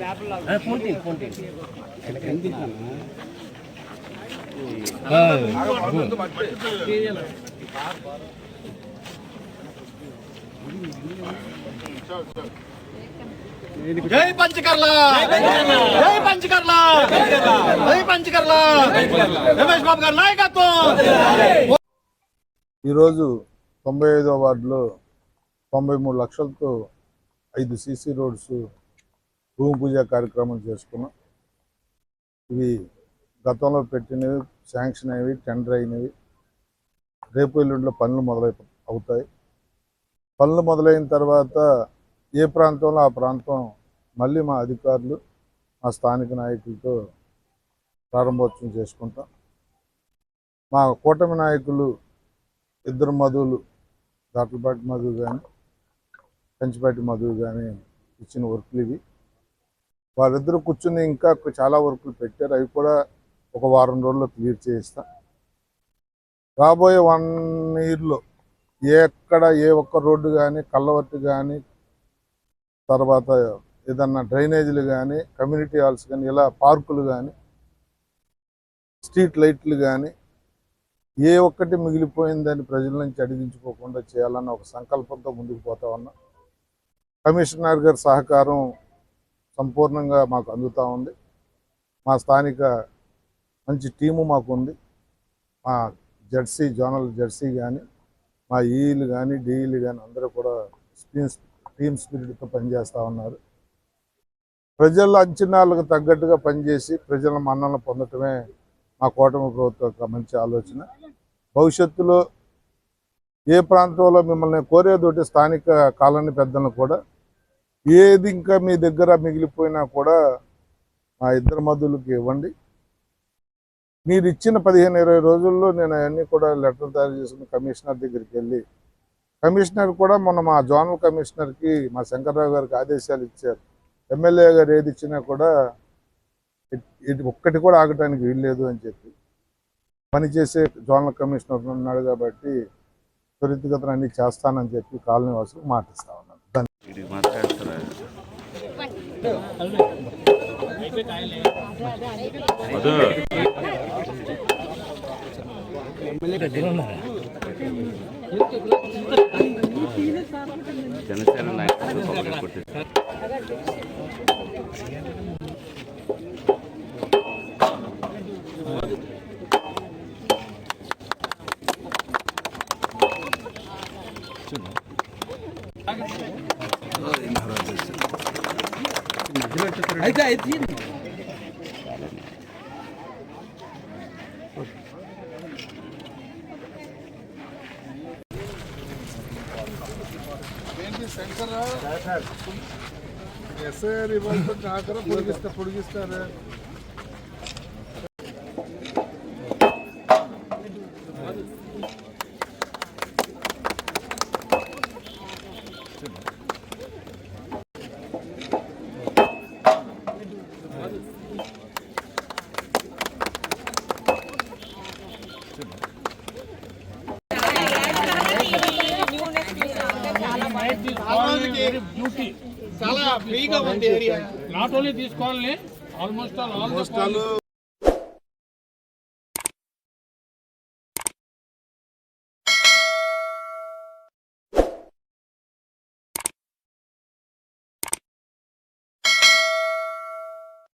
జై పంచకర్ల, జై పంచకర్ల, జై పంచకర్ల, రమేష్ బాబు గారి నాయకత్వం. ఈరోజు 95వ వార్డులో 93 లక్షలతో 5 సీసీ రోడ్స్ భూమి పూజ కార్యక్రమం చేసుకున్నాం. ఇవి గతంలో పెట్టినవి, శాంక్షన్ అయినవి, టెండర్ అయినవి. రేపు ఎల్లుండిలో పనులు అవుతాయి. పనులు మొదలైన తర్వాత ఏ ప్రాంతంలో ఆ ప్రాంతం మళ్ళీ మా అధికారులు, మా స్థానిక నాయకులతో ప్రారంభోత్సవం చేసుకుంటాం. మా కూటమి నాయకులు ఇద్దరు మధువులు, దాట్లపాటి మధు కానీ కంచిపాటి మధు కానీ ఇచ్చిన వర్కులు ఇవి. వాళ్ళిద్దరూ కూర్చుని ఇంకా చాలా వర్కులు పెట్టారు. అవి కూడా ఒక వారం రోజుల్లో క్లియర్ చేయిస్తాం. రాబోయే 1 ఇయర్లో ఎక్కడ ఏ ఒక్క రోడ్డు కానీ, కళ్ళవర్తి కానీ, తర్వాత ఏదన్నా డ్రైనేజీలు కానీ, కమ్యూనిటీ హాల్స్ కానీ, ఇలా పార్కులు కానీ, స్ట్రీట్ లైట్లు కానీ ఏ ఒక్కటి మిగిలిపోయిందని ప్రజల నుంచి అడిగించుకోకుండా చేయాలన్న ఒక సంకల్పంతో ముందుకు పోతా ఉన్నాం. కమిషనర్ గారి సహకారం సంపూర్ణంగా మాకు అందుతూ ఉంది. మా స్థానిక మంచి టీము మాకు ఉంది. మా జెర్సీ, జోనల్ జెర్సీ కానీ, మా ఈలు కానీ, డీఈలు కానీ అందరూ కూడా టీమ్ స్పిరిట్తో పనిచేస్తూ ఉన్నారు. ప్రజల అంచనాలకు తగ్గట్టుగా పనిచేసి ప్రజల మన్ననలు పొందటమే మా కూటమి ప్రభుత్వం యొక్క మంచి ఆలోచన. భవిష్యత్తులో ఏ ప్రాంతంలో మిమ్మల్ని కోరేదోటి స్థానిక కాలనీ పెద్దలను కూడా ఏది ఇంకా మీ దగ్గర మిగిలిపోయినా కూడా మా ఇద్దరు మధులకి ఇవ్వండి. మీరు ఇచ్చిన 15-20 రోజుల్లో నేను అవన్నీ కూడా లెటర్ తయారు చేసుకుని కమిషనర్ దగ్గరికి వెళ్ళి, కమిషనర్ కూడా మొన్న మా జోనల్ కమిషనర్కి, మా శంకర్రావు గారికి ఆదేశాలు ఇచ్చారు. ఎమ్మెల్యే గారు ఏది ఇచ్చినా కూడా ఇది ఒక్కటి కూడా ఆగటానికి వీల్లేదు అని చెప్పి పనిచేసే జోనల్ కమిషనర్ ఉన్నాడు. కాబట్టి త్వరితగతిన అన్ని చేస్తానని చెప్పి కాలనీ వాసులు మాటిస్తా ఉన్నాను. జనసేన నాయకులు ఎస్ఐఆర్ ఇవ్వాల్సిన కాకర పొడిగిస్తారు. బ్యూటీ చాలా ఫ్రీగా ఉంది ఏరియా. నాట్ ఓన్లీ తీసుకోవాలని ఆల్మోస్ట్ ఆల్